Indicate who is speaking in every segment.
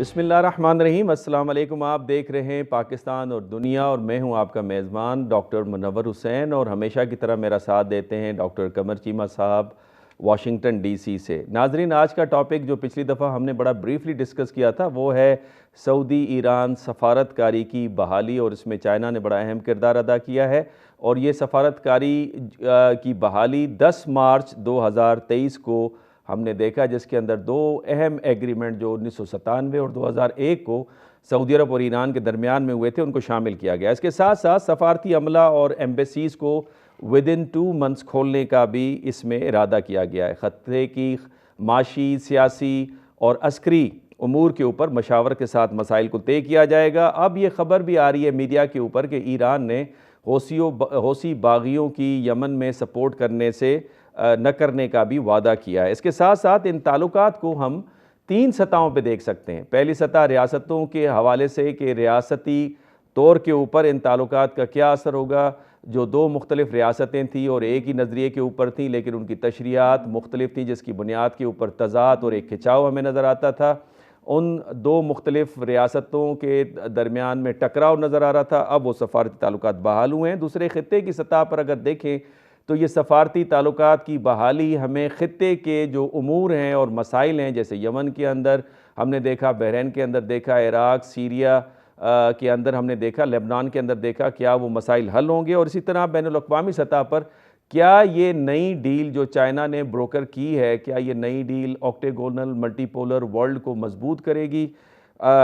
Speaker 1: بسم اللہ الرحمن الرحیم۔ السلام علیکم۔ آپ دیکھ رہے ہیں پاکستان اور دنیا، اور میں ہوں آپ کا میزبان ڈاکٹر منور حسین، اور ہمیشہ کی طرح میرا ساتھ دیتے ہیں ڈاکٹر قمر چیمہ صاحب واشنگٹن ڈی سی سے۔ ناظرین، آج کا ٹاپک جو پچھلی دفعہ ہم نے بڑا بریفلی ڈسکس کیا تھا وہ ہے سعودی ایران سفارتکاری کی بحالی، اور اس میں چائنا نے بڑا اہم کردار ادا کیا ہے، اور یہ سفارتکاری کی بحالی 10 مارچ 2023 کو ہم نے دیکھا، جس کے اندر دو اہم ایگریمنٹ جو 1997 اور 2001 کو سعودی عرب اور ایران کے درمیان میں ہوئے تھے ان کو شامل کیا گیا۔ اس کے ساتھ ساتھ سفارتی عملہ اور ایمبیسیز کو ودن 2 منتھس کھولنے کا بھی اس میں ارادہ کیا گیا ہے۔ خطے کی معاشی، سیاسی اور عسکری امور کے اوپر مشاورت کے ساتھ مسائل کو طے کیا جائے گا۔ اب یہ خبر بھی آ رہی ہے میڈیا کے اوپر کہ ایران نے حوثی باغیوں کی یمن میں سپورٹ کرنے سے نہ کرنے کا بھی وعدہ کیا ہے۔ اس کے ساتھ ساتھ ان تعلقات کو ہم 3 سطحوں پہ دیکھ سکتے ہیں۔ پہلی سطح ریاستوں کے حوالے سے کہ ریاستی طور کے اوپر ان تعلقات کا کیا اثر ہوگا، جو 2 مختلف ریاستیں تھیں اور ایک ہی نظریے کے اوپر تھیں لیکن ان کی تشریحات مختلف تھیں، جس کی بنیاد کے اوپر تضاد اور ایک کھچاؤ ہمیں نظر آتا تھا۔ ان 2 مختلف ریاستوں کے درمیان میں ٹکراؤ نظر آ رہا تھا۔ اب وہ سفارتی تعلقات بحال ہوئے ہیں۔ دوسرے خطے کی سطح پر اگر دیکھیں تو یہ سفارتی تعلقات کی بحالی ہمیں خطے کے جو امور ہیں اور مسائل ہیں، جیسے یمن کے اندر ہم نے دیکھا، بحرین کے اندر دیکھا، عراق، سیریا کے اندر ہم نے دیکھا، لبنان کے اندر دیکھا، کیا وہ مسائل حل ہوں گے، اور اسی طرح بین الاقوامی سطح پر کیا یہ نئی ڈیل جو چائنا نے بروکر کی ہے، کیا یہ نئی ڈیل آکٹیگونل ملٹی پولر ورلڈ کو مضبوط کرے گی۔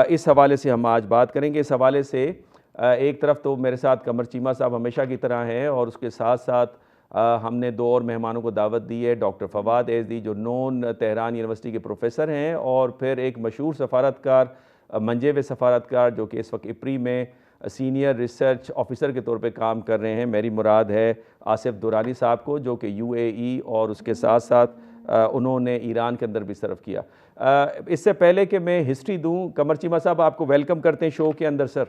Speaker 1: اس حوالے سے ہم آج بات کریں گے۔ اس حوالے سے ایک طرف تو میرے ساتھ قمر چیمہ صاحب ہمیشہ کی طرح ہیں، اور اس کے ساتھ ساتھ ہم نے 2 اور مہمانوں کو دعوت دی ہے، ڈاکٹر فواد ایزدی جو نون تہران یونیورسٹی کے پروفیسر ہیں، اور پھر ایک مشہور سفارتکار، منجے ہوئے سفارتکار جو کہ اس وقت اپری میں سینئر ریسرچ آفیسر کے طور پہ کام کر رہے ہیں۔ میری مراد ہے آصف دورانی صاحب کو، جو کہ یو اے ای اور اس کے ساتھ ساتھ انہوں نے ایران کے اندر بھی سرو کیا۔ اس سے پہلے کہ میں ہسٹری دوں، قمر چیمہ صاحب آپ کو ویلکم کرتے ہیں شو کے اندر سر۔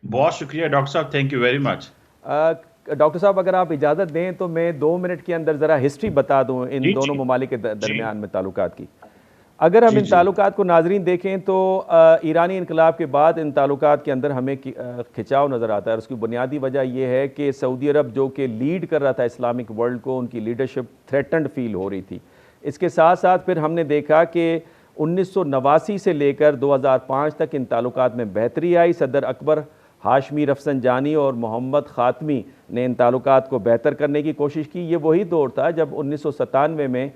Speaker 2: بہت شکریہ ڈاکٹر صاحب، thank you very much.
Speaker 1: Doctor صاحب اگر آپ اجازت دیں تو میں 2 منٹ کے اندر ذرا ہسٹری بتا دوں ان دونوں ممالک کے درمیان میں تعلقات کی۔ اگر ہم ان تعلقات کو ناظرین دیکھیں تو ایرانی انقلاب کے بعد ان تعلقات کے اندر ہمیں کھچاؤ نظر آتا ہے، اور اس کی بنیادی وجہ یہ ہے کہ سعودی عرب جو کہ لیڈ کر رہا تھا اسلامک ورلڈ کو، ان کی لیڈرشپ تھریٹنڈ فیل ہو رہی تھی۔ اس کے ساتھ ساتھ پھر ہم نے دیکھا کہ 1989 سے لے کر 2005 تک ان تعلقات میں بہتری آئی۔ صدر اکبر ہاشمی رفسنجانی اور محمد خاتمی نے ان تعلقات کو بہتر کرنے کی کوشش کی۔ یہ وہی دور تھا جب 1997 میں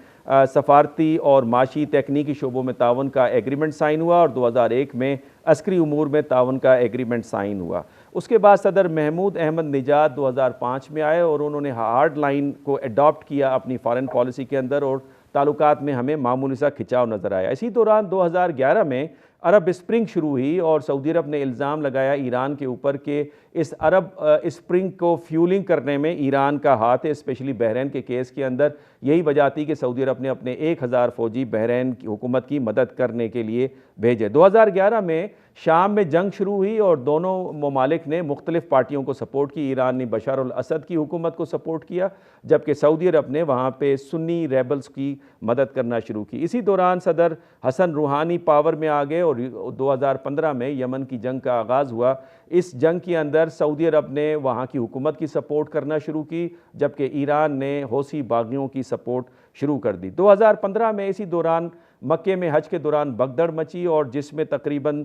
Speaker 1: سفارتی اور معاشی تکنیکی شعبوں میں تعاون کا ایگریمنٹ سائن ہوا، اور 2001 میں عسکری امور میں تعاون کا ایگریمنٹ سائن ہوا۔ اس کے بعد صدر محمود احمد نژاد 2005 میں آئے، اور انہوں نے ہارڈ لائن کو اڈاپٹ کیا اپنی فارن پالیسی کے اندر، اور تعلقات میں ہمیں معمولی سا کھچاؤ نظر آیا۔ اسی دوران 2011 میں عرب اسپرنگ شروع ہوئی، اور سعودی عرب نے الزام لگایا ایران کے اوپر کہ اس عرب اسپرنگ کو فیولنگ کرنے میں ایران کا ہاتھ ہے، اسپیشلی بحرین کے کیس کے اندر۔ یہی وجہ تھی کہ سعودی عرب نے اپنے 1000 فوجی بحرین کی حکومت کی مدد کرنے کے لیے بھیجے۔ 2011 میں شام میں جنگ شروع ہوئی، اور دونوں ممالک نے مختلف پارٹیوں کو سپورٹ کی۔ ایران نے بشار الاسد کی حکومت کو سپورٹ کیا، جبکہ سعودی عرب نے وہاں پہ سنی ریبلز کی مدد کرنا شروع کی۔ اسی دوران صدر حسن روحانی پاور میں آ گئے، اور 2015 میں یمن کی جنگ کا آغاز ہوا۔ اس جنگ کے اندر سعودی عرب نے وہاں کی حکومت کی سپورٹ کرنا شروع کی، جبکہ ایران نے حوثی باغیوں کی سپورٹ شروع کر دی۔ 2015 میں اسی دوران مکے میں حج کے دوران بگدڑ مچی، اور جس میں تقریباً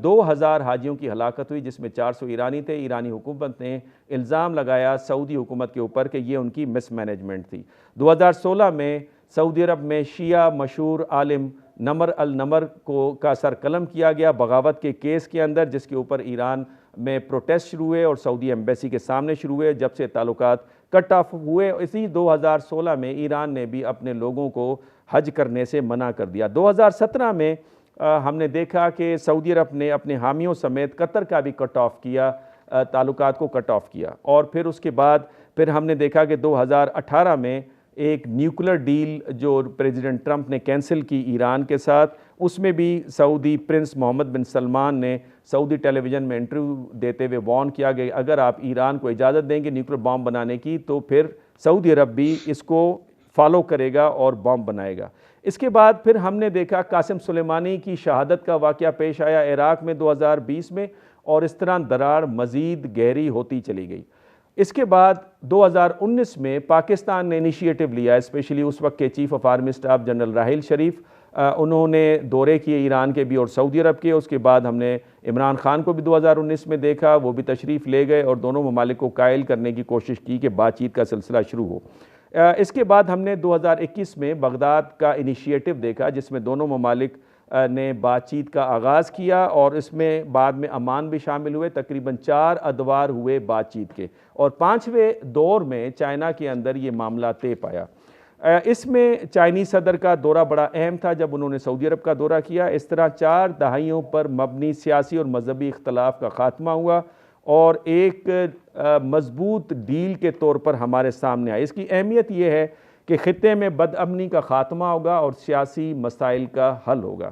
Speaker 1: 2000 حاجیوں کی ہلاکت ہوئی، جس میں 400 ایرانی تھے۔ ایرانی حکومت نے الزام لگایا سعودی حکومت کے اوپر کہ یہ ان کی مس مینجمنٹ تھی۔ 2016 میں سعودی عرب میں شیعہ مشہور عالم نمر النمر کا سر قلم کیا گیا بغاوت کے کیس کے اندر، جس کے اوپر ایران میں پروٹیسٹ شروع ہوئے اور سعودی ایمبیسی کے سامنے شروع ہوئے، جب سے تعلقات کٹ آف ہوئے۔ اسی 2016 میں ایران نے بھی اپنے لوگوں کو حج کرنے سے منع کر دیا۔ 2017 میں ہم نے دیکھا کہ سعودی عرب نے اپنے حامیوں سمیت قطر کا بھی کٹ آف کیا، تعلقات کو کٹ آف کیا، اور پھر اس کے بعد پھر ہم نے دیکھا کہ 2018 میں ایک نیوکلر ڈیل جو پریزیڈنٹ ٹرمپ نے کینسل کی ایران کے ساتھ، اس میں بھی سعودی پرنس محمد بن سلمان نے سعودی ٹیلی ویژن میں انٹرویو دیتے ہوئے وارن کیا کہ اگر آپ ایران کو اجازت دیں گے نیوکلر بام بنانے کی تو پھر سعودی عرب بھی اس کو فالو کرے گا اور بام بنائے گا۔ اس کے بعد پھر ہم نے دیکھا قاسم سلیمانی کی شہادت کا واقعہ پیش آیا عراق میں 2020 میں، اور اس طرح دراڑ مزید گہری ہوتی چلی گئی۔ اس کے بعد 2019 میں پاکستان نے انیشیٹو لیا، اسپیشلی اس وقت کے chief of army staff general Raheel Sharif, انہوں نے دورے کیے ایران کے بھی اور سعودی عرب کے۔ اس کے بعد ہم نے عمران خان کو بھی 2019 میں دیکھا، وہ بھی تشریف لے گئے اور دونوں ممالک کو قائل کرنے کی کوشش کی کہ بات چیت کا سلسلہ شروع ہو۔ اس کے بعد ہم نے 2021 میں بغداد کا انیشیٹو دیکھا، جس میں دونوں ممالک نے بات چیت کا آغاز کیا، اور اس میں بعد میں عمان بھی شامل ہوئے۔ تقریباً 4 ادوار ہوئے بات چیت کے، اور 5ویں دور میں چائنا کے اندر یہ معاملہ طے پایا۔ اس میں چائنیز صدر کا دورہ بڑا اہم تھا جب انہوں نے سعودی عرب کا دورہ کیا۔ اس طرح 4 دہائیوں پر مبنی سیاسی اور مذہبی اختلاف کا خاتمہ ہوا، اور ایک مضبوط ڈیل کے طور پر ہمارے سامنے آئی۔ اس کی اہمیت یہ ہے کہ خطے میں بد امنی کا خاتمہ ہوگا اور سیاسی مسائل کا حل ہوگا۔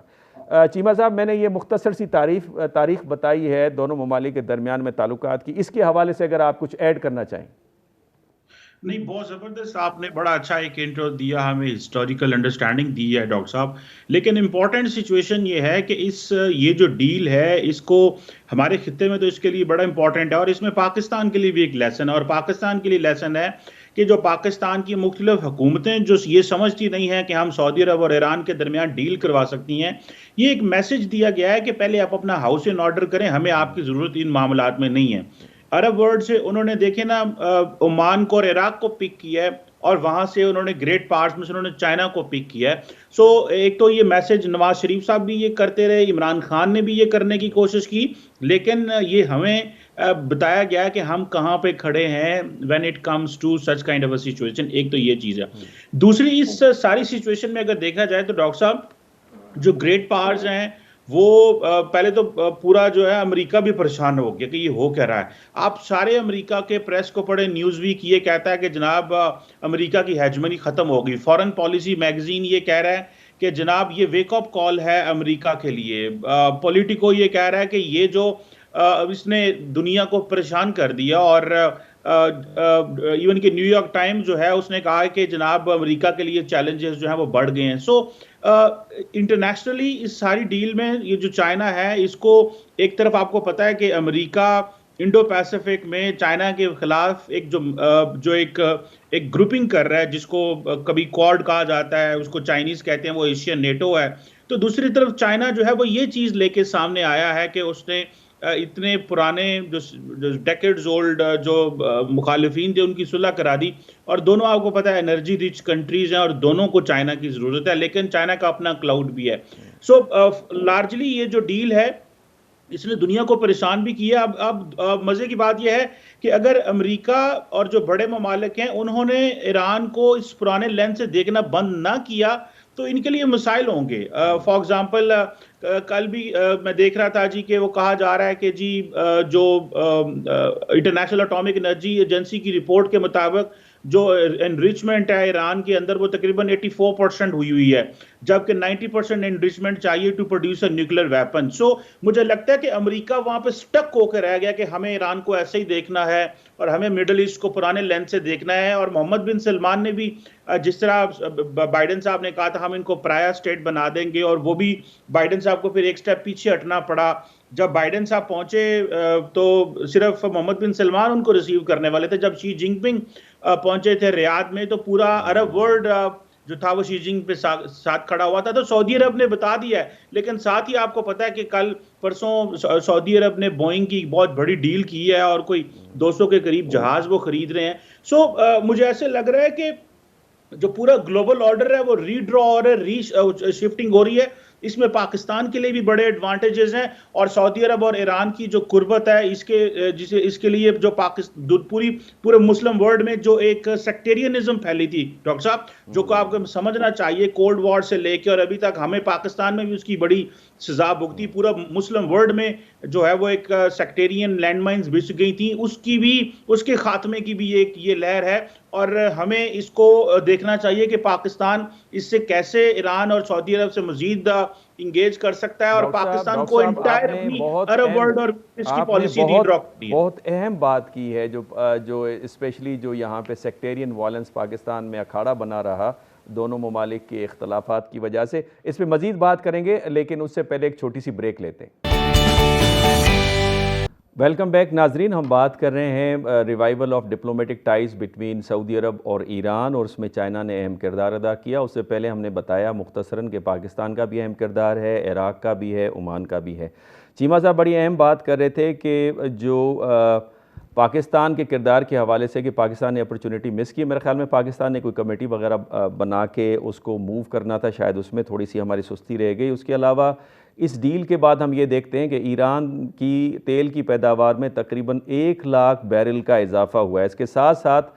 Speaker 1: چیمہ صاحب، میں نے یہ مختصر سی تاریخ بتائی ہے دونوں ممالک کے درمیان میں تعلقات کی، اس کے حوالے سے اگر آپ کچھ ایڈ کرنا چاہیں۔
Speaker 2: نہیں، بہت زبردست، آپ نے بڑا اچھا ایک انٹرو دیا، ہمیں ہسٹوریکل انڈرسٹینڈنگ دی ہے ڈاکٹر صاحب۔ لیکن امپورٹنٹ سچویشن یہ ہے کہ یہ جو ڈیل ہے، اس کو ہمارے خطے میں تو اس کے لیے بڑا امپورٹنٹ ہے، اور اس میں پاکستان کے لیے بھی ایک لیسن ہے، اور پاکستان کے لیے لیسن ہے کہ جو پاکستان کی مختلف حکومتیں جو یہ سمجھتی نہیں ہیں کہ ہم سعودی عرب اور ایران کے درمیان ڈیل کروا سکتی ہیں، یہ ایک میسج دیا گیا ہے کہ پہلے آپ اپنا ہاؤس ان آرڈر کریں، ہمیں آپ کی ضرورت ان معاملات میں نہیں ہے۔ عرب ورلڈ سے انہوں نے دیکھے نا عمان کو اور عراق کو پک کیا ہے، اور وہاں سے انہوں نے گریٹ پارٹس میں سے انہوں نے چائنا کو پک کیا ہے۔ سو ایک تو یہ میسج نواز شریف صاحب بھی یہ کرتے رہے، عمران خان نے بھی یہ کرنے کی کوشش کی، لیکن یہ ہمیں بتایا گیا کہ ہم کہاں پہ کھڑے ہیں when it comes to such kind of a situation۔ ایک تو یہ چیز ہے۔ دوسری، اس ساری سچویشن میں اگر دیکھا جائے تو ڈاکٹر صاحب، جو گریٹ پاورز ہیں وہ پہلے تو پورا جو ہے امریکہ بھی پریشان ہو گیا کہ یہ ہو کیا رہا ہے۔ آپ سارے امریکہ کے پریس کو پڑھیں، نیوز ویک یہ کہتا ہے کہ جناب امریکہ کی ہیجمنی ختم ہوگی، فورن پالیسی میگزین یہ کہہ رہا ہے کہ جناب یہ ویک اپ کال ہے امریکہ کے لیے، پولیٹیکو یہ کہہ رہا ہے کہ یہ جو اس نے دنیا کو پریشان کر دیا، اور ایون کہ نیو یارک ٹائمز جو ہے اس نے کہا کہ جناب امریکہ کے لیے چیلنجز جو ہیں وہ بڑھ گئے ہیں۔ سو انٹرنیشنلی اس ساری ڈیل میں یہ جو چائنا ہے، اس کو ایک طرف آپ کو پتا ہے کہ امریکہ انڈو پیسیفک میں چائنا کے خلاف جو ایک گروپنگ کر رہا ہے، جس کو کبھی کوڈ کہا جاتا ہے، اس کو چائنیز کہتے ہیں، وہ ایشین نیٹو ہے۔ تو دوسری طرف چائنا جو ہے وہ یہ چیز لے کے سامنے آیا ہے کہ اس نے اتنے پرانے جو ڈیکیڈز اولڈ جو مخالفین تھے ان کی صلح کرا دی، اور دونوں آپ کو پتہ ہے انرجی ریچ کنٹریز ہیں، اور دونوں کو چائنا کی ضرورت ہے، لیکن چائنا کا اپنا کلاؤڈ بھی ہے۔ سو لارجلی یہ جو ڈیل ہے اس نے دنیا کو پریشان بھی کیا۔ اب مزے کی بات یہ ہے کہ اگر امریکہ اور جو بڑے ممالک ہیں انہوں نے ایران کو اس پرانے لینس سے دیکھنا بند نہ کیا تو ان کے لیے مسائل ہوں گے۔ فار ایگزامپل کل بھی میں دیکھ رہا تھا جی کہ وہ کہا جا رہا ہے کہ جی جو انٹرنیشنل اٹامک انرجی ایجنسی کی رپورٹ کے مطابق جو انریچمنٹ ہے ایران کے اندر وہ تقریباً 84% ہوئی ہے، جبکہ 90% انریچمنٹ چاہیے to produce a nuclear weapon. So مجھے لگتا ہے کہ امریکہ وہاں پہ سٹک ہو کے رہ گیا کہ ہمیں ایران کو ایسے ہی دیکھنا ہے، اور ہمیں مڈل ایسٹ کو پرانے لینس سے دیکھنا ہے۔ اور محمد بن سلمان نے بھی جس طرح بائیڈن صاحب نے کہا تھا ہم ان کو پرایا اسٹیٹ بنا دیں گے، اور وہ بھی بائیڈن صاحب کو پھر ایک سٹیپ پیچھے ہٹنا پڑا۔ جب بائیڈن صاحب پہنچے تو صرف محمد بن سلمان ان کو ریسیو کرنے والے تھے، جب شی جن پنگ پہنچے تھے ریاض میں تو پورا عرب ورلڈ جو تھا وہ شی جن پہ ساتھ کھڑا ہوا تھا۔ تو سعودی عرب نے بتا دیا ہے، لیکن ساتھ ہی آپ کو پتا ہے کہ کل پرسوں سعودی عرب نے بوئنگ کی بہت بڑی ڈیل کی ہے، اور کوئی 200 کے قریب جہاز وہ خرید رہے ہیں۔ سو مجھے ایسے لگ رہا ہے کہ جو پورا گلوبل آرڈر ہے وہ ری ڈرا اور ری شفٹنگ ہو رہی ہے۔ اس میں پاکستان کے لیے بھی بڑے ایڈوانٹیجز ہیں، اور سعودی عرب اور ایران کی جو قربت ہے اس کے لیے جو پورے مسلم ورلڈ میں جو ایک سیکٹیرینزم پھیلی تھی ڈاکٹر صاحب، جو کہ آپ کو سمجھنا چاہیے کولڈ وار سے لے کے اور ابھی تک ہمیں پاکستان میں بھی اس کی بڑی سزا بھگتی، پورا مسلم ورلڈ میں جو ہے وہ ایک سیکٹیرین لینڈ مائنز بچ گئی تھیں، اس کے خاتمے کی بھی ایک یہ لہر ہے، اور ہمیں اس کو دیکھنا چاہیے کہ پاکستان اس سے کیسے ایران اور سعودی عرب سے مزید انگیج کر سکتا ہے، اور پاکستان کو انٹائر اپنی عرب ورلڈ اور اس کی پالیسی ریڈرا کرتی ہے۔
Speaker 1: بہت اہم بات کی ہے جو اسپیشلی جو یہاں پہ سیکٹیرین وائلنس پاکستان میں اکھاڑا بنا رہا، دونوں ممالک کے اختلافات کی وجہ سے. اس پہ مزید بات کریں گے لیکن اس سے پہلے ایک چھوٹی سی بریک لیتے ہیں. ویلکم بیک ناظرین. ہم بات کر رہے ہیں revival of diplomatic ties between Saudi Arab اور ایران، اور اس میں چائنا نے اہم کردار ادا کیا. اس سے پہلے ہم نے بتایا مختصراً کہ پاکستان کا بھی اہم کردار ہے، عراق کا بھی ہے، عمان کا بھی ہے. چیمہ صاحب بڑی اہم بات کر رہے تھے کہ جو پاکستان کے کردار کے حوالے سے کہ پاکستان نے اپرچونٹی مس کی. میرے خیال میں پاکستان نے کوئی کمیٹی وغیرہ بنا کے اس کو موو کرنا تھا، شاید اس میں تھوڑی سی ہماری سستی رہ گئی. اس کے علاوہ اس ڈیل کے بعد ہم یہ دیکھتے ہیں کہ ایران کی تیل کی پیداوار میں تقریباً 1,00,000 بیرل کا اضافہ ہوا ہے. اس کے ساتھ ساتھ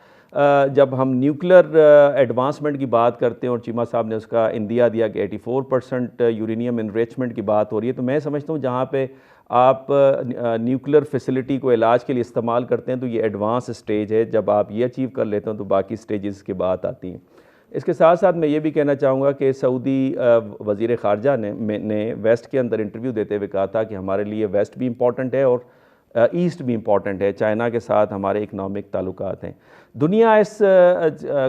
Speaker 1: جب ہم نیوکلر ایڈوانسمنٹ کی بات کرتے ہیں، اور چیمہ صاحب نے اس کا اندیا دیا کہ 84% یورینیم انریچمنٹ کی بات ہو رہی ہے، تو میں سمجھتا ہوں جہاں پہ آپ نیوکلر فیسلٹی کو علاج کے لیے استعمال کرتے ہیں تو یہ ایڈوانس اسٹیج ہے. جب آپ یہ اچیو کر لیتے ہیں تو باقی سٹیجز کی بات آتی ہیں. اس کے ساتھ ساتھ میں یہ بھی کہنا چاہوں گا کہ سعودی وزیر خارجہ نے ویسٹ کے اندر انٹرویو دیتے ہوئے کہا تھا کہ ہمارے لیے ویسٹ بھی امپورٹنٹ ہے اور ایسٹ بھی امپورٹنٹ ہے. چائنا کے ساتھ ہمارے اکنامک تعلقات ہیں. دنیا اس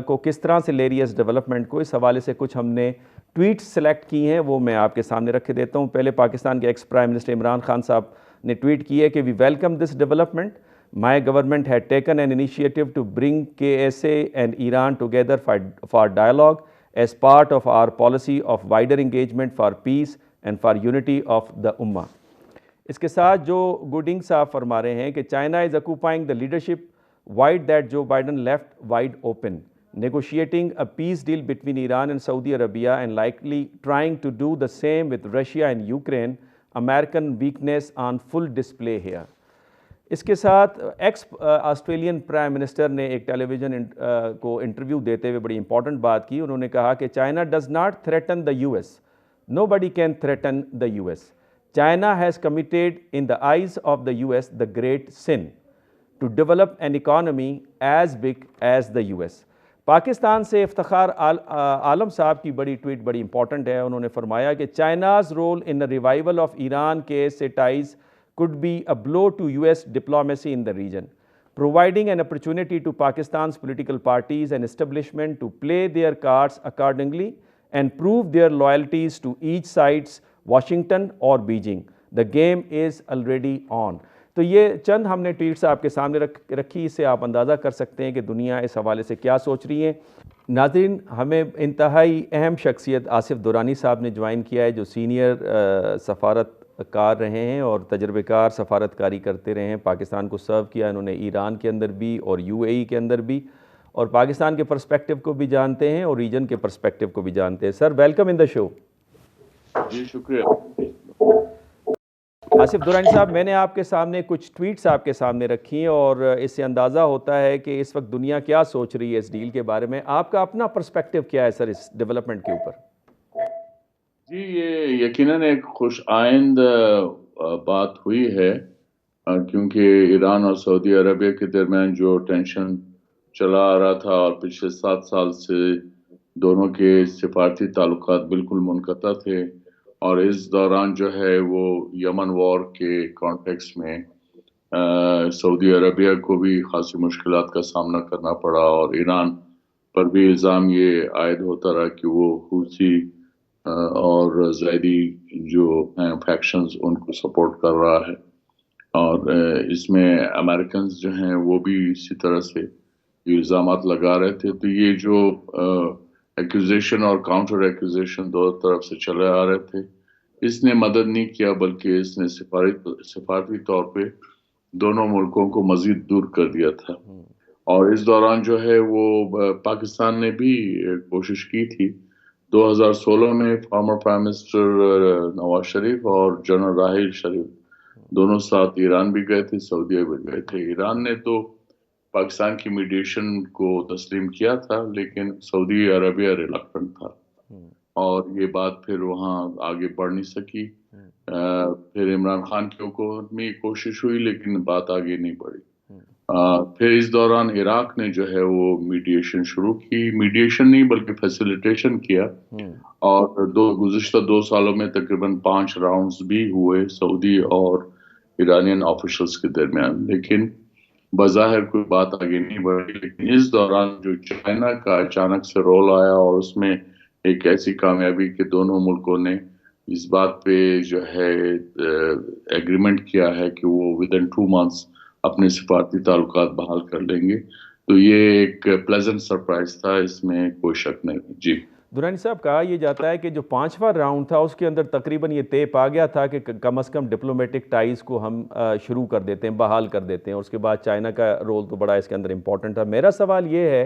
Speaker 1: کو کس طرح سے لے رہی ہے اس ڈیولپمنٹ کو؟ اس حوالے سے کچھ ہم نے ٹویٹ سلیکٹ کی ہیں، وہ میں آپ کے سامنے رکھ دیتا ہوں. پہلے پاکستان کے ex prime minister Imran Khan صاحب نے ٹویٹ کی ہے کہ we welcome this development. My government had taken an initiative to bring KSA and Iran together for dialogue as part of our policy of wider engagement for peace and for unity of the Ummah. اس کے ساتھ جو گوڈنگ صاحب فرما رہے ہیں کہ China is occupying the leadership wide that Joe Biden left wide open, negotiating a peace deal between Iran and Saudi Arabia and likely trying to do the same with Russia and Ukraine. American weakness on full display here. اس کے ساتھ x Australian prime minister نے ایک ٹیلی vision کو interview دیتے ہوئے بڑی important بات کی. انہوں نے کہا کہ China does not threaten the U S. Nobody can threaten the U S. China has committed in the eyes of the U S the great sin to develop an economy as big as the U S. Pakistan سے افتخار عالم صاحب کی بڑی tweet بڑی important ہے. انہوں نے فرمایا کہ China's role in revival of Iran کے ties could be a blow to US diplomacy in the region, providing an opportunity to Pakistan's political parties and establishment to play their cards accordingly and prove their loyalties to each side's Washington or Beijing. The game is already on. تو یہ چند ہم نے tweets آپ کے سامنے رکھی. اس سے آپ اندازہ کر سکتے ہیں کہ دنیا اس حوالے سے کیا سوچ رہی ہے. ناظرین، ہمیں انتہائی اہم شخصیت آصف درانی صاحب نے جوائن کیا ہے، جو سینئر سفارت کار رہے ہیں اور تجربہ کار سفارت کاری کرتے رہے ہیں. پاکستان کو سرو کیا انہوں نے ایران کے اندر بھی اور یو اے ای کے اندر بھی، اور پاکستان کے پرسپیکٹو کو بھی جانتے ہیں اور ریجن کے پرسپیکٹو کو بھی جانتے ہیں. سر ویلکم ان دا شو.
Speaker 3: جی شکریہ.
Speaker 1: آصف درانی صاحب، میں نے آپ کے سامنے کچھ ٹویٹس آپ کے سامنے رکھی ہیں اور اس سے اندازہ ہوتا ہے کہ اس وقت دنیا کیا سوچ رہی ہے اس ڈیل کے بارے میں. آپ کا اپنا پرسپیکٹو کیا ہے سر اس ڈیولپمنٹ کے اوپر؟
Speaker 3: جی یہ یقیناً ایک خوش آئند بات ہوئی ہے، کیونکہ ایران اور سعودی عربیہ کے درمیان جو ٹینشن چلا آ رہا تھا اور پچھلے 7 سال سے دونوں کے سفارتی تعلقات بالکل منقطع تھے، اور اس دوران جو ہے وہ یمن وار کے کانٹیکس میں سعودی عربیہ کو بھی خاصی مشکلات کا سامنا کرنا پڑا، اور ایران پر بھی الزام یہ عائد ہوتا رہا کہ وہ حوثی اور زیدی جو ہیں فیکشنز ان کو سپورٹ کر رہا ہے، اور اس میں امریکنز جو ہیں وہ بھی اسی طرح سے الزامات لگا رہے تھے. تو یہ جو ایکوزیشن اور کاؤنٹر ایکوزیشن دونوں طرف سے چلے آ رہے تھے، اس نے مدد نہیں کیا بلکہ اس نے سفارتی طور پہ دونوں ملکوں کو مزید دور کر دیا تھا. اور اس دوران جو ہے وہ پاکستان نے بھی کوشش کی تھی. 2016 میں former prime minister Nawaz Sharif اور جنرل راحیل شریف دونوں ساتھ ایران بھی گئے تھے، سعودیہ بھی گئے تھے. ایران نے تو پاکستان کی میڈیشن کو تسلیم کیا تھا، لیکن سعودی عربیہ ریلکٹنٹ تھا، اور یہ بات پھر وہاں آگے بڑھ نہیں سکی. پھر عمران خان کی حکومت میں کوشش ہوئی لیکن بات آگے نہیں بڑھی. پھر اس دوران عراق نے جو ہے وہ میڈیشن شروع کی، میڈیشن نہیں بلکہ فیسیلیٹیشن کیا، اور گزشتہ 2 سالوں میں تقریباً 5 راؤنڈز بھی ہوئے سعودی اور ایرانین آفیشلز کے درمیان. لیکن بظاہر کوئی بات آگے نہیں بڑھی، لیکن اس دوران جو چائنا کا اچانک سے رول آیا اور اس میں ایک ایسی کامیابی کہ دونوں ملکوں نے اس بات پہ جو ہے ایگریمنٹ کیا ہے کہ وہ ود ان 2 months اپنے سفارتی تعلقات بحال کر لیں گے، تو یہ ایک پلیزنٹ سرپرائز تھا، اس میں کوئی شک نہیں۔ جی
Speaker 1: درانی صاحب، کہا یہ جاتا ہے کہ جو 5واں راؤنڈ تھا اس کے اندر تقریباً یہ طے پا گیا تھا کہ کم از کم ڈپلومیٹک ٹائز کو ہم شروع کر دیتے ہیں، بحال کر دیتے ہیں، اور اس کے بعد چائنا کا رول تو بڑا اس کے اندر امپورٹنٹ تھا۔ میرا سوال یہ ہے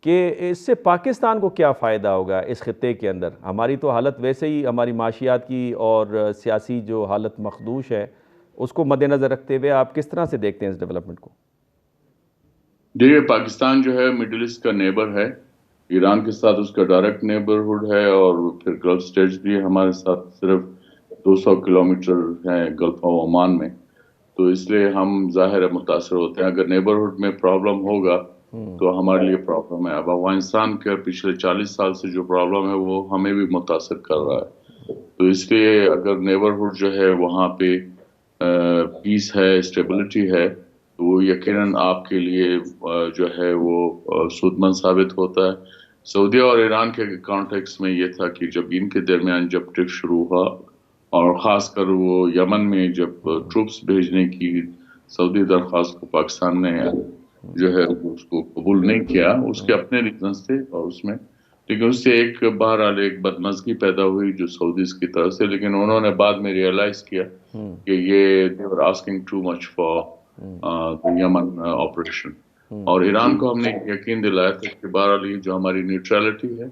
Speaker 1: کہ اس سے پاکستان کو کیا فائدہ ہوگا اس خطے کے اندر؟ ہماری تو حالت ویسے ہی، ہماری معاشیات کی اور سیاسی جو حالت مخدوش ہے اس کو مد نظر رکھتے ہوئے آپ کس طرح سے دیکھتے ہیں اس ڈیولپمنٹ کو؟
Speaker 3: دیکھیے، پاکستان جو ہے مڈل ایسٹ کا نیبر ہے، ایران کے ساتھ اس کا ڈائریکٹ نیبرہڈ ہے، اور پھر گلف اسٹیٹس بھی ہمارے ساتھ صرف 200 کلومیٹر ہیں گلف آف عمان میں، تو اس لیے ہم ظاہر ہے متاثر ہوتے ہیں۔ اگر نیبرہڈ میں پرابلم ہوگا تو ہمارے لیے پرابلم ہے۔ اب افغانستان کے پچھلے 40 سال سے جو پرابلم ہے وہ ہمیں بھی متاثر کر رہا ہے، تو اس لیے اگر نیبرہڈ جو ہے وہاں پہ پیس ہے، اسٹیبلٹی ہے، تو وہ یقیناً آپ کے لیے جو ہے وہ سود مند ثابت ہوتا ہے۔ سعودیہ اور ایران کے کانٹیکس میں یہ تھا کہ جب ان کے درمیان جب ٹرک شروع ہوا، اور خاص کر وہ یمن میں جب ٹروپس بھیجنے کی سعودی درخواست کو پاکستان نے جو ہے اس کو قبول نہیں کیا، اس کے اپنے ریزنز تھے، اور اس میں لیکن اس سے ایک بہرحال ایک بدمزگی پیدا ہوئی جو سعودیز کی طرف سے، لیکن انہوں نے بعد میں ریئلائز کیا کہ یہ they were asking too much for the Yemen operation, اور ایران کو ہم نے یقین دلایا تھا کہ بہرحال یہ جو ہماری نیوٹرلٹی ہے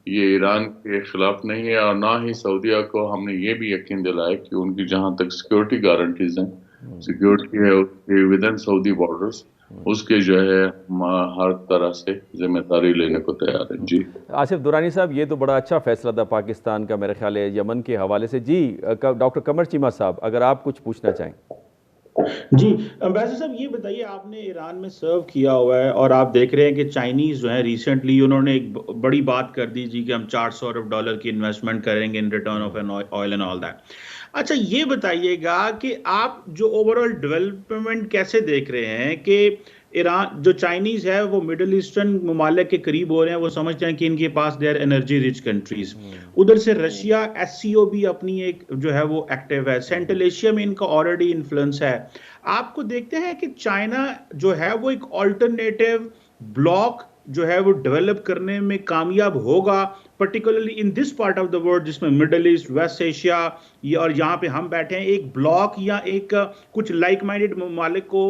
Speaker 3: یہ ایران کے خلاف نہیں ہے، اور نہ ہی سعودیہ کو ہم نے یہ بھی یقین دلایا کہ ان کی جہاں تک سیکیورٹی گارنٹیز ہیں، سیکیورٹی ہے اس کے ود ان سعودی بارڈرز، اس کے جو ہے ہم ہر طرح سے ذمہ داری لینے کو تیار ہیں۔ جی
Speaker 1: آصف درانی صاحب، یہ تو بڑا اچھا فیصلہ تھا پاکستان کا میرے خیال ہے یمن کے حوالے سے۔ جی ڈاکٹر قمر چیمہ صاحب، اگر آپ کچھ پوچھنا چاہیں۔
Speaker 2: جی امبیسڈر صاحب، یہ بتائیے، آپ نے ایران میں سرو کیا ہوا ہے اور آپ دیکھ رہے ہیں کہ چائنیز جو ہیں ریسنٹلی انہوں نے ایک بڑی بات کر دی جی کہ ہم $400 ارب کی انویسٹمنٹ کریں گے in return of oil and all that. اچھا یہ بتائیے گا کہ آپ جو اوور آل ڈیولپمنٹ کیسے دیکھ رہے ہیں کہ ایران جو چائنیز ہے وہ مڈل ایسٹرن ممالک کے قریب ہو رہے ہیں، وہ سمجھتے ہیں کہ ان کے پاس they are energy rich countries, ادھر سے رشیا ایس سی او بھی اپنی ایک جو ہے وہ ایکٹیو ہے، سینٹرل ایشیا میں ان کا آلریڈی انفلوئنس ہے۔ آپ کو دیکھتے ہیں کہ چائنا جو ہے وہ ایک آلٹرنیٹیو بلاک جو ہے وہ ڈیولپ کرنے میں کامیاب ہوگا، particularly in this part of the world جس میں مڈل ایسٹ، ویسٹ ایشیا اور یہاں پہ ہم بیٹھے ہیں، ایک بلاک یا ایک کچھ لائک مائنڈڈ ممالک کو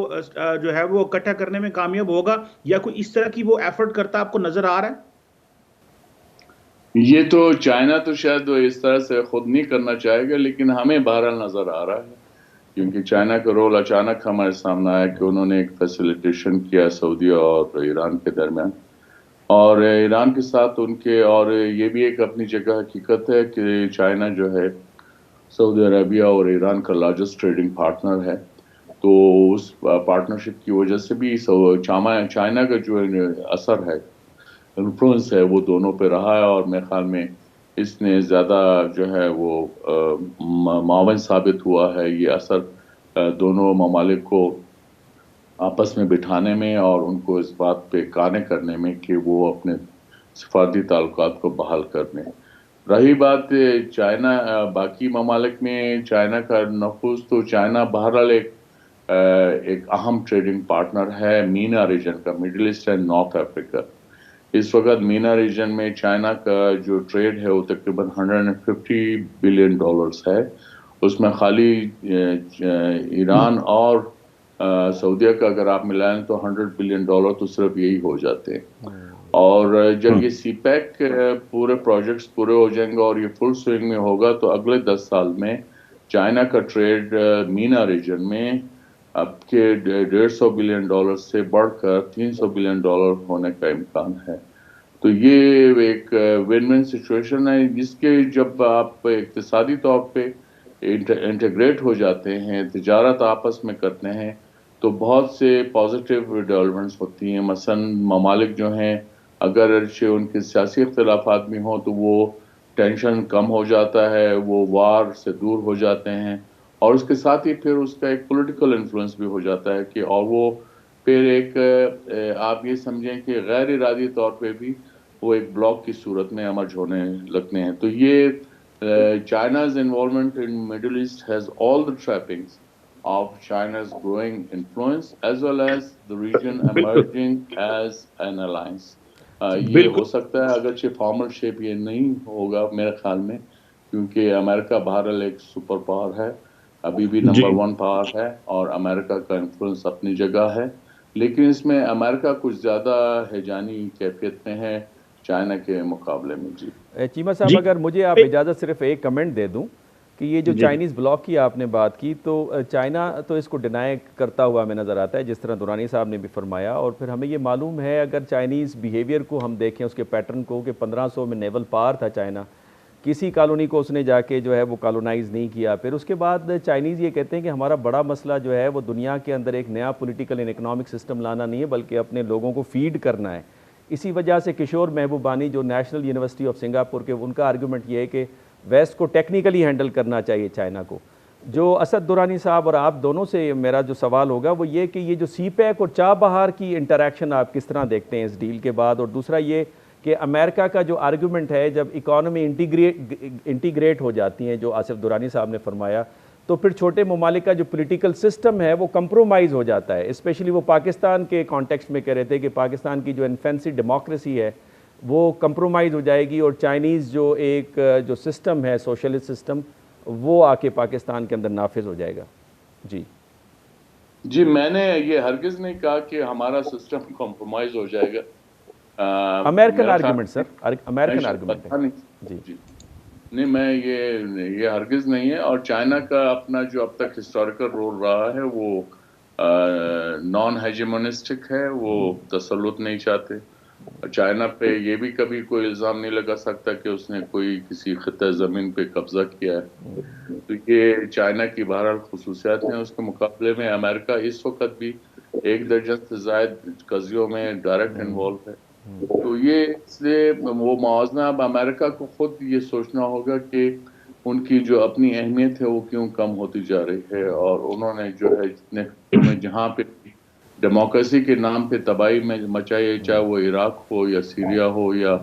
Speaker 2: جو ہے وہ اکٹھا کرنے میں کامیاب ہوگا، یا کوئی اس طرح کی وہ ایفرٹ کرتا آپ کو نظر آ رہا ہے؟
Speaker 3: یہ تو چائنا تو شاید وہ اس طرح سے خود نہیں کرنا چاہے گا، لیکن ہمیں بہرحال نظر آ رہا ہے، کیونکہ چائنا کا رول اچانک ہمارے سامنے آیا کہ انہوں نے ایک فیسیلیٹیشن کیا سعودی اور ایران کے درمیان، اور ایران کے ساتھ ان کے، اور یہ بھی ایک اپنی جگہ حقیقت ہے کہ چائنا جو ہے سعودی عربیہ اور ایران کا لارجسٹ ٹریڈنگ پارٹنر ہے، تو اس پارٹنرشپ کی وجہ سے بھی چائنا کا جو اثر ہے، انفلوئنس ہے، وہ دونوں پہ رہا ہے، اور میرے خیال میں اس نے زیادہ جو ہے وہ معاون ثابت ہوا ہے یہ اثر دونوں ممالک کو آپس میں بٹھانے میں، اور ان کو اس بات پہ قانع کرنے میں کہ وہ اپنے سفارتی تعلقات کو بحال کرنے۔ رہی بات چائنا، باقی ممالک میں چائنا کا نفوذ، تو چائنا بہرحال ایک اہم ٹریڈنگ پارٹنر ہے مینا ریجن کا، مڈل ایسٹ اینڈ نارتھ افریقہ۔ اس وقت مینا ریجن میں چائنا کا جو ٹریڈ ہے وہ تقریباً $150 بلین ہے، اس میں خالی ایران اور سعودیہ کا اگر آپ ملائیں تو $100 بلین تو صرف یہی ہو جاتے ہیں، اور جب یہ سی پیک پورے پروجیکٹس پورے ہو جائیں گے اور یہ فل سوئنگ میں ہوگا تو اگلے 10 سال میں چائنا کا ٹریڈ مینا ریجن میں اب کے $150 بلین سے بڑھ کر $300 بلین ہونے کا امکان ہے۔ تو یہ ایک ون ون سچویشن ہے، جس کے جب آپ اقتصادی طور پہ انٹیگریٹ ہو جاتے ہیں، تجارت آپس میں کرتے ہیں، تو بہت سے پازیٹیو ڈیولپمنٹس ہوتی ہیں۔ مثلا ممالک جو ہیں اگر ان کے سیاسی اختلافات بھی ہوں تو وہ ٹینشن کم ہو جاتا ہے، وہ وار سے دور ہو جاتے ہیں، اور اس کے ساتھ ہی پھر اس کا ایک پولیٹیکل انفلوئنس بھی ہو جاتا ہے کہ اور وہ پھر ایک آپ یہ سمجھیں کہ غیر ارادی طور پہ بھی وہ ایک بلاک کی صورت میں امرج ہونے لگتے ہیں. تو یہ China's involvement in Middle East has all the trappings of China's growing influence as well as the region
Speaker 2: بالکل
Speaker 3: emerging as an alliance. یہ
Speaker 2: بالکل
Speaker 3: ہو سکتا ہے اگرچہ فارمل شیپ یہ نہیں ہوگا میرے خیال میں، کیونکہ امریکہ بہرحال ایک سپر پاور ہے، ابھی بھی
Speaker 2: جی.
Speaker 3: نمبر 1 پاور ہے، اور امریکہ کا انفلوئنس اپنی جگہ ہے، لیکن اس میں امریکہ کچھ زیادہ ہیجانی کیفیت میں ہے چائنا کے مقابلے میں. جی
Speaker 1: چیمہ صاحب،
Speaker 2: جی
Speaker 1: اگر مجھے آپ اجازت صرف ایک کمنٹ دے دوں کہ یہ جو
Speaker 2: جی
Speaker 1: چائنیز بلاک کی آپ نے بات کی، تو چائنا تو اس کو ڈینائی کرتا ہوا ہمیں نظر آتا ہے، جس طرح دورانی صاحب نے بھی فرمایا. اور پھر ہمیں یہ معلوم ہے اگر چائنیز بیہیویئر کو ہم دیکھیں، اس کے پیٹرن کو، کہ 1500 میں نیول پاور تھا چائنا، کسی کالونی کو اس نے جا کے جو ہے وہ کالونائز نہیں کیا. پھر اس کے بعد چائنیز یہ کہتے ہیں کہ ہمارا بڑا مسئلہ جو ہے وہ دنیا کے اندر ایک نیا پولیٹیکل اینڈ اکنامک سسٹم لانا نہیں ہے، بلکہ اپنے لوگوں کو فیڈ کرنا ہے. اسی وجہ سے کشور محبوبانی جو نیشنل یونیورسٹی آف سنگاپور کے، ان کا آرگومنٹ یہ ہے کہ ویسٹ کو ٹیکنیکلی ہینڈل کرنا چاہیے چائنا کو. جو اسد درانی صاحب اور آپ دونوں سے میرا جو سوال ہوگا وہ یہ کہ یہ جو سی پیک اور چاہ بہار کی انٹریکشن آپ کس طرح دیکھتے ہیں اس ڈیل کے بعد؟ اور دوسرا یہ کہ امریکہ کا جو آرگومنٹ ہے جب اکانومی انٹیگریٹ ہو جاتی ہیں، جو آصف درانی صاحب نے فرمایا، تو پھر چھوٹے ممالک کا جو پولیٹیکل سسٹم ہے وہ کمپرومائز ہو جاتا ہے. اسپیشلی وہ پاکستان کے کانٹیکسٹ میں کہہ رہے تھے کہ پاکستان کی جو انفینسی ڈیموکریسی ہے وہ کمپرومائز ہو جائے گی، اور چائنیز جو ایک جو سسٹم ہے سوشلسٹ سسٹم، وہ آ کے پاکستان کے اندر نافذ ہو جائے گا. جی
Speaker 3: جی میں نے یہ ہرگز نہیں کہا کہ ہمارا سسٹم کمپرومائز ہو جائے گا.
Speaker 1: امریکن
Speaker 3: میرا
Speaker 1: آرگومنٹ
Speaker 3: خیال
Speaker 1: سر، امریکن آرگومنٹ ہے.
Speaker 3: پتہ نہیں.
Speaker 1: جی
Speaker 3: جی نہیں، میں یہ ہرگز نہیں ہے. اور چائنا کا اپنا جو اب تک ہسٹوریکل رول رہا ہے وہ نان ہیجمونسٹک ہے، وہ تسلط نہیں چاہتے. چائنا پہ یہ بھی کبھی کوئی الزام نہیں لگا سکتا کہ اس نے کوئی کسی خطہ زمین پہ قبضہ کیا ہے. تو یہ چائنا کی بہرحال خصوصیات ہیں. اس کے مقابلے میں امریکہ اس وقت بھی 1 درجن سے زائد قضیوں میں ڈائریکٹ انوالو ہے. تو یہ اس لیے وہ موازنہ اب امریکہ کو خود یہ سوچنا ہوگا کہ ان کی جو اپنی اہمیت ہے وہ کیوں کم ہوتی جا رہی ہے، اور انہوں نے جو ہے جتنے خطوں میں جہاں پہ ڈیموکریسی کے نام پہ تباہی میں مچائی، چاہے وہ عراق ہو یا سیریا ہو یا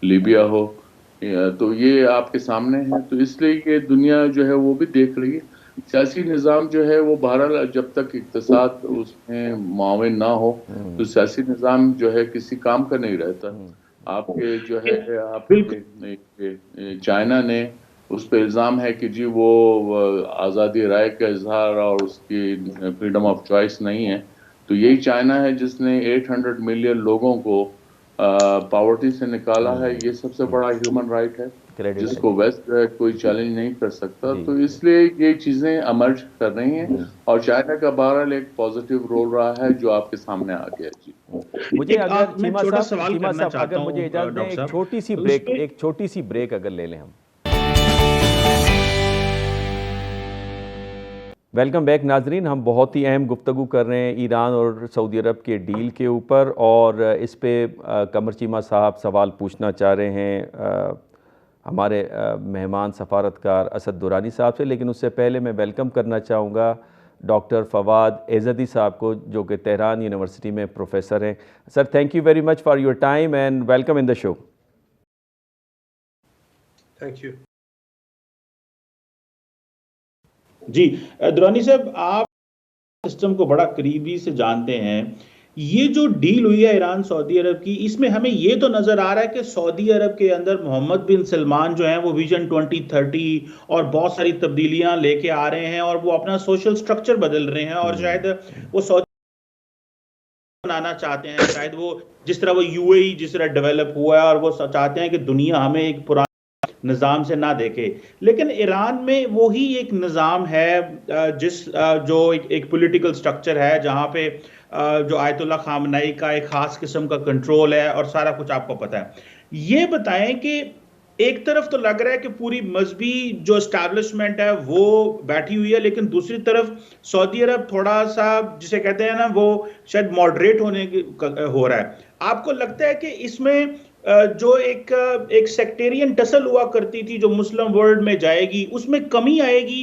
Speaker 3: لیبیا ہو، تو یہ آپ کے سامنے ہے. تو اس لیے یہ دنیا جو ہے وہ بھی دیکھ رہی ہے. سیاسی نظام جو ہے وہ بہرحال جب تک اقتصاد اس میں معاون نہ ہو تو سیاسی نظام جو ہے کسی کام کا نہیں رہتا. آپ کے جو ہے آپ
Speaker 2: بالکل
Speaker 3: کے چائنا نے اس پہ الزام ہے کہ جی وہ آزادی رائے کا اظہار اور اس کی فریڈم آف چوائس نہیں ہے. تو یہی چائنا ہے جس نے 800 ملین لوگوں کو پاورٹی سے نکالا ہے. یہ سب سے بڑا ہیومن رائٹ ہے جس کو ویسٹ کوئی چیلنج نہیں کر سکتا. تو اس لیے یہ چیزیں امرج کر رہی ہیں، اور چائنا کا بہرحال ایک پازیٹیو رول رہا ہے جو آپ کے سامنے آ گیا. جی
Speaker 1: مجھے اگر
Speaker 2: میں
Speaker 1: چیمہ
Speaker 2: چھوٹا
Speaker 1: صاحب
Speaker 2: سوال کرنا
Speaker 1: اگر
Speaker 2: چاہتا
Speaker 1: مجھے
Speaker 2: ہوں
Speaker 1: اجازت دیں،
Speaker 2: ڈاکٹر
Speaker 1: ایک
Speaker 2: صاحب
Speaker 1: چھوٹی سی بریک اگر لے لیں ہم. ویلکم بیک ناظرین. ہم بہت ہی اہم گفتگو کر رہے ہیں ایران اور سعودی عرب کے ڈیل کے اوپر، اور اس پہ قمر چیمہ صاحب سوال پوچھنا چاہ رہے ہیں ہمارے مہمان سفارتکار اسد درانی صاحب سے. لیکن اس سے پہلے میں ویلکم کرنا چاہوں گا ڈاکٹر فواد ایزدی صاحب کو، جو کہ تہران یونیورسٹی میں پروفیسر ہیں. Sir, thank you very much for your time and welcome in the show.
Speaker 4: Thank you.
Speaker 2: جی درانی صاحب، آپ سسٹم کو بڑا قریبی سے جانتے ہیں. یہ جو ڈیل ہوئی ہے ایران سعودی عرب کی، اس میں ہمیں یہ تو نظر آ رہا ہے کہ سعودی عرب کے اندر محمد بن سلمان جو ہیں وہ ویژن 2030 اور بہت ساری تبدیلیاں لے کے آ رہے ہیں، اور وہ اپنا سوشل سٹرکچر بدل رہے ہیں، اور شاید وہ سعودی بنانا چاہتے ہیں. شاید وہ جس طرح وہ یو اے ای جس طرح ڈیولپ ہوا ہے، اور وہ چاہتے ہیں کہ دنیا ہمیں ایک پرانا نظام سے نہ دیکھے. لیکن ایران میں وہی ایک نظام ہے جو ایک پولیٹیکل سٹرکچر ہے، جہاں پہ جو آیت اللہ خامنئی کا ایک خاص قسم کا کنٹرول ہے، اور سارا کچھ آپ کو پتہ ہے. یہ بتائیں کہ ایک طرف تو لگ رہا ہے کہ پوری مذہبی جو اسٹیبلشمنٹ ہے وہ بیٹھی ہوئی ہے، لیکن دوسری طرف سعودی عرب تھوڑا سا جسے کہتے ہیں نا وہ شاید ماڈریٹ ہو رہا ہے. آپ کو لگتا ہے کہ اس میں جو ایک سیکٹیرین ٹسل ہوا کرتی تھی جو مسلم ورلڈ میں جائے گی، اس میں کمی آئے گی،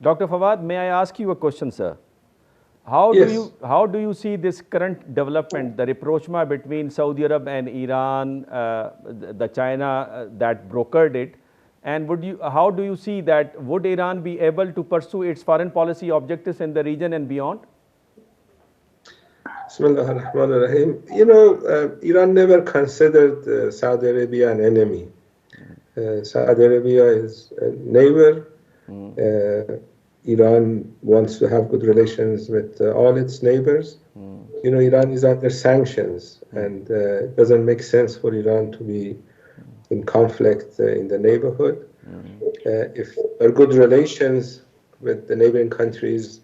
Speaker 1: Dr. Fawad, may I ask you a question, sir?
Speaker 4: Yes.
Speaker 1: How do you see this current development, the rapprochement between Saudi Arabia and Iran, the China that brokered it, and how do you see that would Iran be able to pursue its foreign policy objectives in the region and beyond?
Speaker 4: Bismillah ar-Rahman ar-Rahim. You know, Iran never considered Saudi Arabia an enemy. Saudi Arabia is a neighbor. Iran wants to have good relations with all its neighbors. You know, Iran is under sanctions, and it doesn't make sense for Iran to be in conflict in the neighborhood. If there are good relations with the neighboring countries,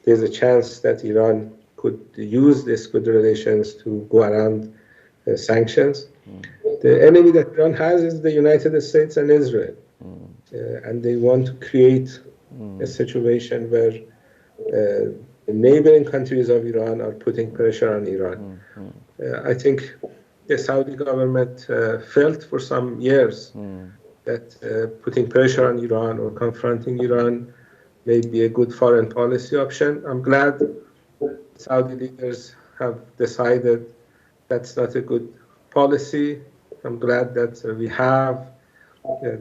Speaker 4: there's a chance that Iran could use these good relations to go around sanctions. The enemy that Iran has is the United States and Israel, and they want to create a situation where the neighboring countries of Iran are putting pressure on Iran. I think the Saudi government felt for some years that putting pressure on Iran or confronting Iran may be a good foreign policy option. I'm glad Saudi leaders have decided that's not a good policy. I'm glad that we have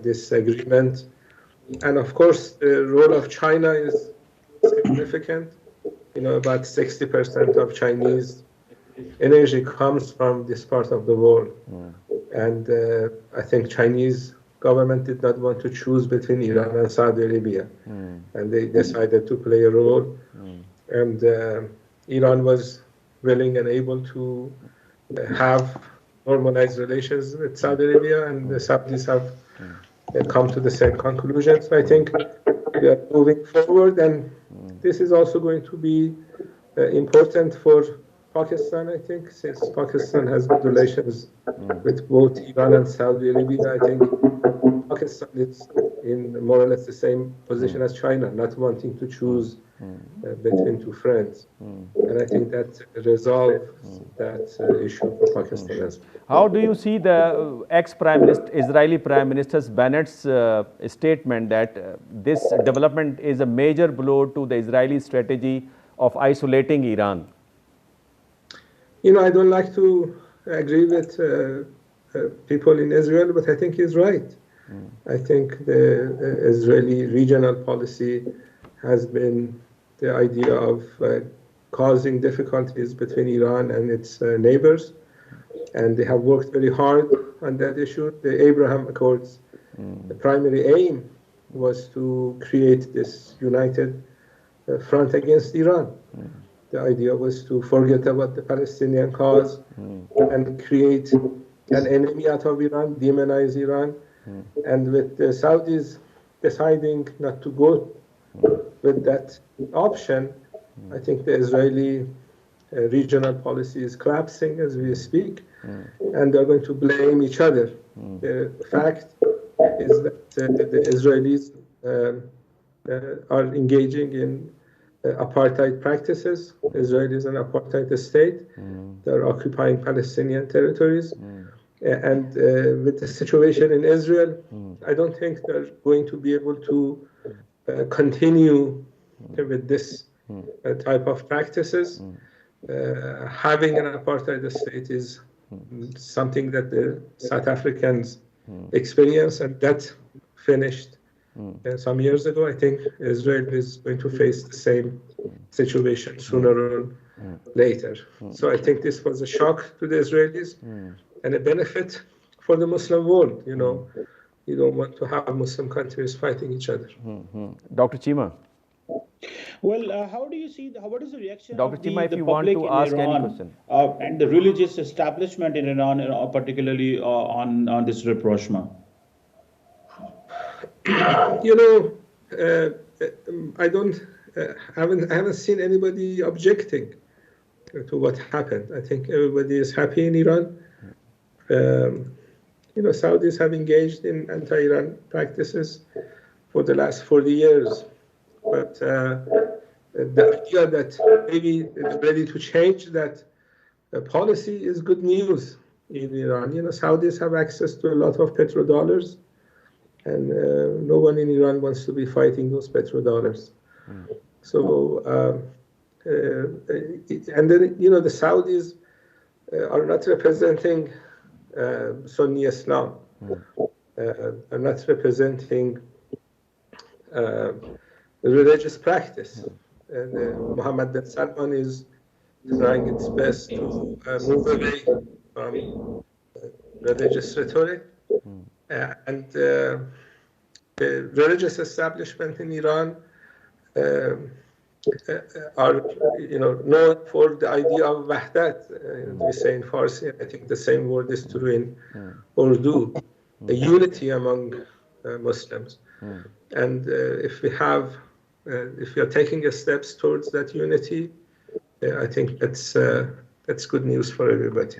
Speaker 4: this agreement. And of course, the role of China is significant. You know, about 60% of Chinese energy comes from this part of the world. And I think Chinese government did not want to choose between Iran and Saudi Arabia. And they decided to play a role. And Iran was willing and able to have normalized relations with Saudi Arabia, and the Saudis have come to the same conclusion. So I think we are moving forward, and this is also going to be important for Pakistan, I think, since Pakistan has good relations with both Iran and Saudi Arabia. I think Pakistan is in more or less the same position as China, not wanting to choose between two friends. And I think that resolves that issue for Pakistan as well.
Speaker 1: How do you see the ex-Prime Minister, Israeli Prime Minister Bennett's statement that this development is a major blow to the Israeli strategy of isolating Iran?
Speaker 4: You know, I don't like to agree with people in Israel, but I think he's right. I think the Israeli regional policy has been the idea of causing difficulties between Iran and its neighbors, and they have worked very hard on that issue. The Abraham Accords, the primary aim was to create this united front against Iran. The idea was to forget about the Palestinian cause and create an enemy out of Iran, demonize Iran. And with the Saudis deciding not to go with that option, I think the Israeli regional policy is collapsing as we speak, and they're going to blame each other. The fact is that the Israelis are engaging in apartheid practices. Israel is an apartheid state. They're occupying Palestinian territories. And with the situation in Israel, I don't think they're going to be able to continue with this type of practices. Having an apartheid state is something that the South Africans experienced, and that finished some years ago. I think Israel is going to face the same situation sooner or later. So I think this was a shock to the Israelis and a benefit for the Muslim world. You know, you don't want to have Muslim countries fighting each other.
Speaker 1: Dr. Chima.
Speaker 2: Well, how do you see, what is the reaction
Speaker 1: Dr.
Speaker 2: of
Speaker 1: Chima, if
Speaker 2: the
Speaker 1: you want
Speaker 2: public
Speaker 1: to
Speaker 2: in
Speaker 1: ask any
Speaker 2: Iran
Speaker 1: question.
Speaker 2: And the religious establishment in Iran, particularly on this rapprochement?
Speaker 4: You know, I haven't seen anybody objecting to what happened. I think everybody is happy in Iran. You know, Saudis have engaged in anti-Iran practices for the last 40 years. But the idea that maybe they're ready to change that policy is good news in Iran. You know, Saudis have access to a lot of petrodollars, and no one in Iran wants to be fighting those petrodollars. So, and then, you know, the Saudis are not representing Sunni Islam, are not representing religious practice. And Mohammed bin Salman is trying its best to move away from religious rhetoric. And the religious establishment in Iran are, you know, known for the idea of wahdat. We say in Farsi, I think the same word is true in Urdu, the unity among Muslims. And if we are taking steps towards that unity, I think that's good news for everybody.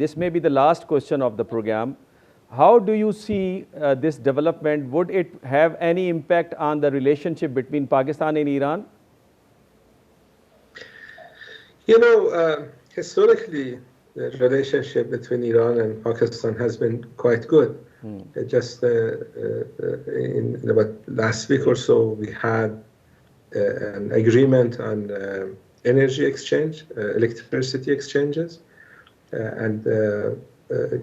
Speaker 1: this may be the last question of the program. How do you see this development? Would it have any impact on the relationship between Pakistan and Iran?
Speaker 4: You know, historically, the relationship between Iran and Pakistan has been quite good. Just in about last week or so, we had an agreement on energy exchange, electricity exchanges. And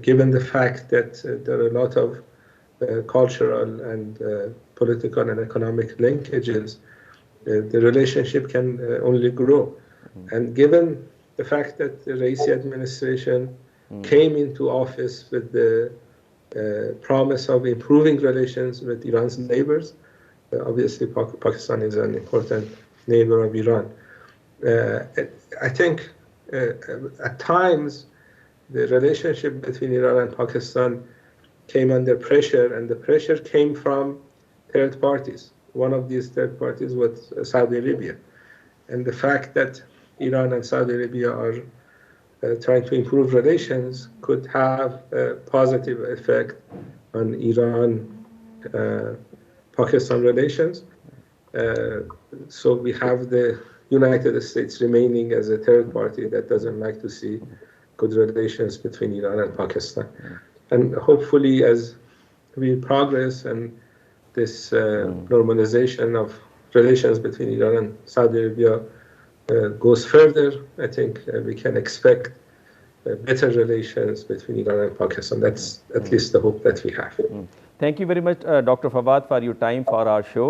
Speaker 4: given the fact that there are a lot of cultural and political and economic linkages, the relationship can only grow. And given the fact that the Raisi administration came into office with the promise of improving relations with Iran's neighbors, obviously Pakistan is an important neighbor of Iran. I think at times the relationship between Iran and Pakistan came under pressure, and the pressure came from third parties. One of these third parties was Saudi Arabia. And the fact that Iran and Saudi Arabia are trying to improve relations could have a positive effect on Iran-Pakistan relations. So we have the United States remaining as a third party that doesn't like to see good relations between Iran and Pakistan. And hopefully, as we progress and this normalization of relations between Iran and Saudi Arabia goes further, I think we can expect better relations between Iran and Pakistan. That's at least the hope that we have.
Speaker 1: Thank you very much, Dr. Fawad, for your time for our show.